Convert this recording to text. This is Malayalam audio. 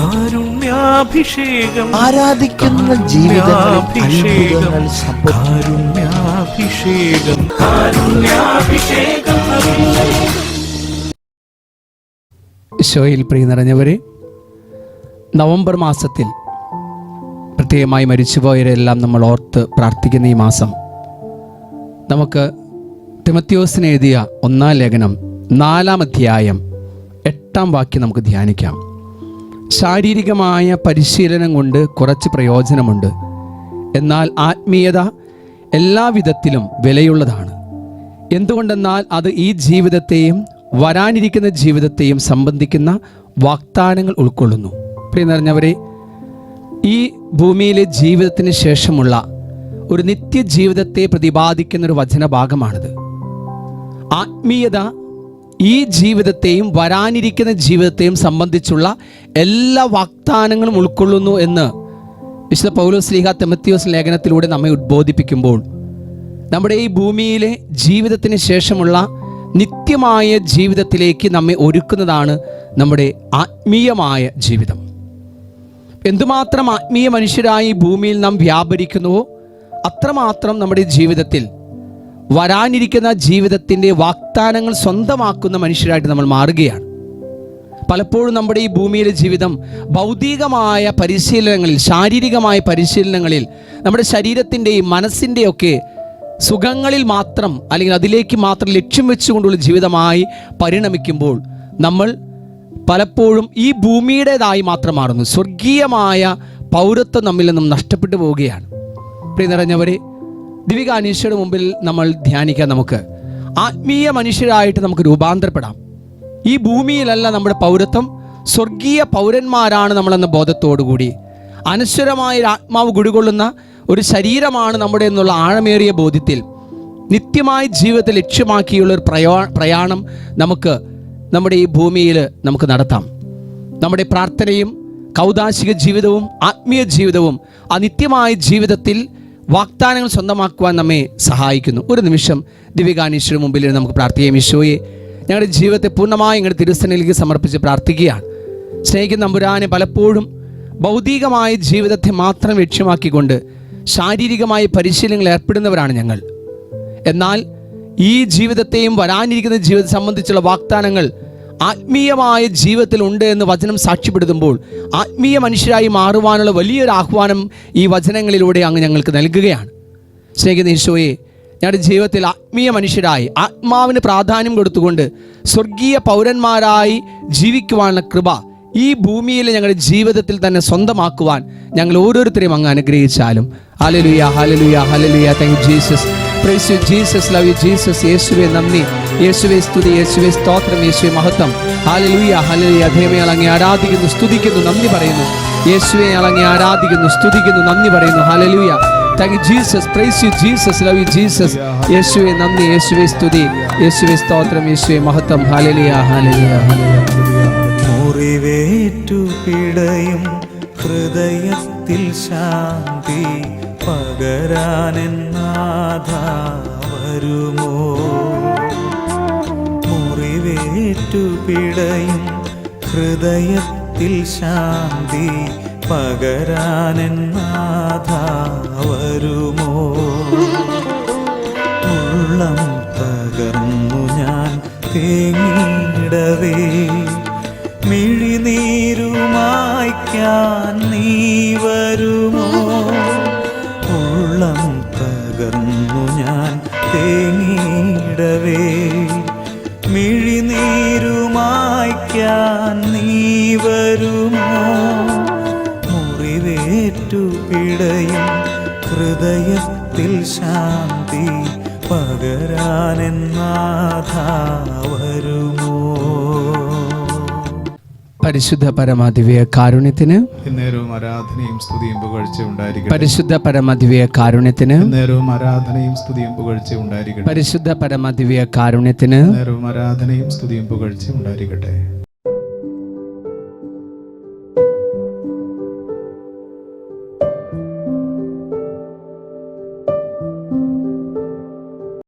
കാരുണ്യാഭിഷേകം, ആരാധിക്കുന്ന ജീവിതങ്ങൾ, കാരുണ്യാഭിഷേകം, കാരുണ്യാഭിഷേകം. ഈശോയിൽ പ്രിയ നിറഞ്ഞവരെ, നവംബർ മാസത്തിൽ പ്രത്യേകമായി മരിച്ചുപോയവരെല്ലാം നമ്മൾ ഓർത്ത് പ്രാർത്ഥിക്കുന്ന ഈ മാസം നമുക്ക് തിമോത്തിയോസിന് എഴുതിയ 1-ാം ലേഖനം 4-ാം അധ്യായം 8-ാം വാക്യം നമുക്ക് ധ്യാനിക്കാം. ശാരീരികമായ പരിശീലനം കൊണ്ട് കുറച്ച് പ്രയോജനമുണ്ട്, എന്നാൽ ആത്മീയത എല്ലാവിധത്തിലും വിലയുള്ളതാണ്. എന്തുകൊണ്ടെന്നാൽ അത് ഈ ജീവിതത്തെയും വരാനിരിക്കുന്ന ജീവിതത്തെയും സംബന്ധിക്കുന്ന വാഗ്ദാനങ്ങൾ ഉൾക്കൊള്ളുന്നു. പ്രിയ നിറഞ്ഞവരെ, ഈ ഭൂമിയിലെ ജീവിതത്തിന് ശേഷമുള്ള ഒരു നിത്യജീവിതത്തെ പ്രതിപാദിക്കുന്നൊരു വചനഭാഗമാണിത്. ആത്മീയത ഈ ജീവിതത്തെയും വരാനിരിക്കുന്ന ജീവിതത്തെയും സംബന്ധിച്ചുള്ള എല്ലാ വാഗ്ദാനങ്ങളും ഉൾക്കൊള്ളുന്നു എന്ന് വിശുദ്ധ പൗലോസ് ശ്ലീഹ തിമോത്തിയോസ് ലേഖനത്തിലൂടെ നമ്മെ ഉദ്ബോധിപ്പിക്കുമ്പോൾ, നമ്മുടെ ഈ ഭൂമിയിലെ ജീവിതത്തിന് ശേഷമുള്ള നിത്യമായ ജീവിതത്തിലേക്ക് നമ്മെ ഒരുക്കുന്നതാണ് നമ്മുടെ ആത്മീയമായ ജീവിതം. എന്തുമാത്രം ആത്മീയ മനുഷ്യരായി ഭൂമിയിൽ നാം വ്യാപരിക്കുന്നുവോ അത്രമാത്രം നമ്മുടെ ജീവിതത്തിൽ വരാനിരിക്കുന്ന ജീവിതത്തിൻ്റെ വാഗ്ദാനങ്ങൾ സ്വന്തമാക്കുന്ന മനുഷ്യരായിട്ട് നമ്മൾ മാറുകയാണ്. പലപ്പോഴും നമ്മുടെ ഈ ഭൂമിയിലെ ജീവിതം ഭൗതികമായ പരിശീലനങ്ങളിൽ, ശാരീരികമായ പരിശീലനങ്ങളിൽ, നമ്മുടെ ശരീരത്തിൻ്റെയും മനസ്സിൻ്റെയൊക്കെ സുഖങ്ങളിൽ മാത്രം, അല്ലെങ്കിൽ അതിലേക്ക് മാത്രം ലക്ഷ്യം വെച്ചുകൊണ്ടുള്ള ജീവിതമായി പരിണമിക്കുമ്പോൾ നമ്മൾ പലപ്പോഴും ഈ ഭൂമിയുടേതായി മാത്രം മാറുന്നു. സ്വർഗീയമായ പൗരത്വം നമ്മിൽ നിന്നും നഷ്ടപ്പെട്ടു പോവുകയാണ്. പ്രിയ നിറഞ്ഞവരെ, ദിവികാനീശയുടെ മുമ്പിൽ നമ്മൾ ധ്യാനിക്കാൻ, നമുക്ക് ആത്മീയ മനുഷ്യരായിട്ട് നമുക്ക് രൂപാന്തരപ്പെടാം. ഈ ഭൂമിയിലല്ല നമ്മുടെ പൗരത്വം, സ്വർഗീയ പൗരന്മാരാണ് നമ്മളെന്ന ബോധത്തോടുകൂടി അനശ്വരമായ ആത്മാവ് കുടികൊള്ളുന്ന ഒരു ശരീരമാണ് നമ്മുടെ എന്നുള്ള ആഴമേറിയ ബോധ്യത്തിൽ നിത്യമായ ജീവിതത്തെ ലക്ഷ്യമാക്കിയുള്ള ഒരു പ്രയാണം നമുക്ക് നമ്മുടെ ഈ ഭൂമിയിൽ നമുക്ക് നടത്താം. നമ്മുടെ പ്രാർത്ഥനയും കൗദാശിക ജീവിതവും ആത്മീയ ജീവിതവും ആ നിത്യമായ ജീവിതത്തിൽ വാഗ്ദാനങ്ങൾ സ്വന്തമാക്കുവാൻ നമ്മെ സഹായിക്കുന്നു. ഒരു നിമിഷം ദിവികാനീശ്വര മുമ്പിൽ നമുക്ക് പ്രാർത്ഥിക്കാം. ഈശോയെ, ഞങ്ങളുടെ ജീവിതത്തെ പൂർണ്ണമായി ഞങ്ങളുടെ തിരുസന്നിധിയിലേക്ക് സമർപ്പിച്ച് പ്രാർത്ഥിക്കുകയാണ്. സ്നേഹിക്കുന്ന തമ്പുരാനെ, പലപ്പോഴും ഭൗതികമായ ജീവിതത്തെ മാത്രം ലക്ഷ്യമാക്കിക്കൊണ്ട് ശാരീരികമായ പരിശീലനങ്ങൾ ഏർപ്പെടുന്നവരാണ് ഞങ്ങൾ. എന്നാൽ ഈ ജീവിതത്തെയും വരാനിരിക്കുന്ന ജീവിതത്തെ സംബന്ധിച്ചുള്ള വാഗ്ദാനങ്ങൾ ആത്മീയമായ ജീവിതത്തിൽ ഉണ്ട് എന്ന് വചനം സാക്ഷ്യപ്പെടുത്തുമ്പോൾ ആത്മീയ മനുഷ്യരായി മാറുവാനുള്ള വലിയൊരു ആഹ്വാനം ഈ വചനങ്ങളിലൂടെ അങ്ങ് ഞങ്ങൾക്ക് നൽകുകയാണ്. സ്നേഹിക്കുന്ന ഈശോയെ, ഞങ്ങളുടെ ജീവിതത്തിൽ ആത്മീയ മനുഷ്യരായി ആത്മാവിന് പ്രാധാന്യം കൊടുത്തുകൊണ്ട് സ്വർഗീയ പൗരന്മാരായി ജീവിക്കുവാനുള്ള കൃപ ഈ ഭൂമിയിലെ ഞങ്ങളുടെ ജീവിതത്തിൽ തന്നെ സ്വന്തമാക്കുവാൻ ഞങ്ങൾ ഓരോരുത്തരെയും അങ്ങ് അനുഗ്രഹിച്ചാലും. Hallelujah, hallelujah, hallelujah. Thank you Jesus. Praise you Jesus. Love you Jesus. യേശുവേ നന്ദി, യേശുവേ സ്തുതി, യേശുവേ സ്തോത്രം, യേശുവേ മഹത്വം. Hallelujah, hallelujah. ദൈവമേ, അങ്ങേ ആരാധിക്കുന്നു, സ്തുതിക്കുന്നു, നന്ദി പറയുന്നു. യേശുവേ, അങ്ങേ ആരാധിക്കുന്നു, സ്തുതിക്കുന്നു, നന്ദി പറയുന്നു. Hallelujah. Thank you Jesus. Praise you Jesus. Love you Jesus. യേശുവേ നന്ദി, യേശുവേ സ്തുതി, യേശുവേ സ്തോത്രം, യേശുവേ മഹത്വം. Hallelujah, hallelujah, hallelujah. മുറിവേറ്റു പിടയും ഹൃദയത്തിൽ ശാന്തി പകരാനെന്നാഥ വരുമോ? മുറിവേറ്റു പിടയും ഹൃദയത്തിൽ ശാന്തി പകരാനെന്നാഥ വരുമോ? ഉള്ളം തകർന്നു ഞാൻ തേങ്ങിടവേ, മിഴിനീരുമായ്ക്കാൻ നീ വരുമോ? ഉള്ളം തകർന്നു ഞാൻ തേങ്ങിടവേ, മിഴിനീരുമായ്ക്കാൻ നീ വരുമോ? മുറിവേറ്റു പിടയും ഹൃദയത്തിൽ ശാന്തി പകരാനെന്നാഥ വരുമോ? പരിശുദ്ധ പരമദിവ്യ കാരുണ്യത്തിന് എന്നേരവും ആരാധനയും സ്തുതിയും പുകഴ്ചയും ഉണ്ടായിരിക്കട്ടെ. പരിശുദ്ധ പരമദിവ്യ കാരുണ്യത്തിന് എന്നേരവും ആരാധനയും സ്തുതിയും പുകഴ്ചയും ഉണ്ടായിരിക്കട്ടെ. പരിശുദ്ധ പരമദിവ്യ കാരുണ്യത്തിന് എന്നേരവും ആരാധനയും സ്തുതിയും പുകഴ്ചയും ഉണ്ടായിരിക്കട്ടെ.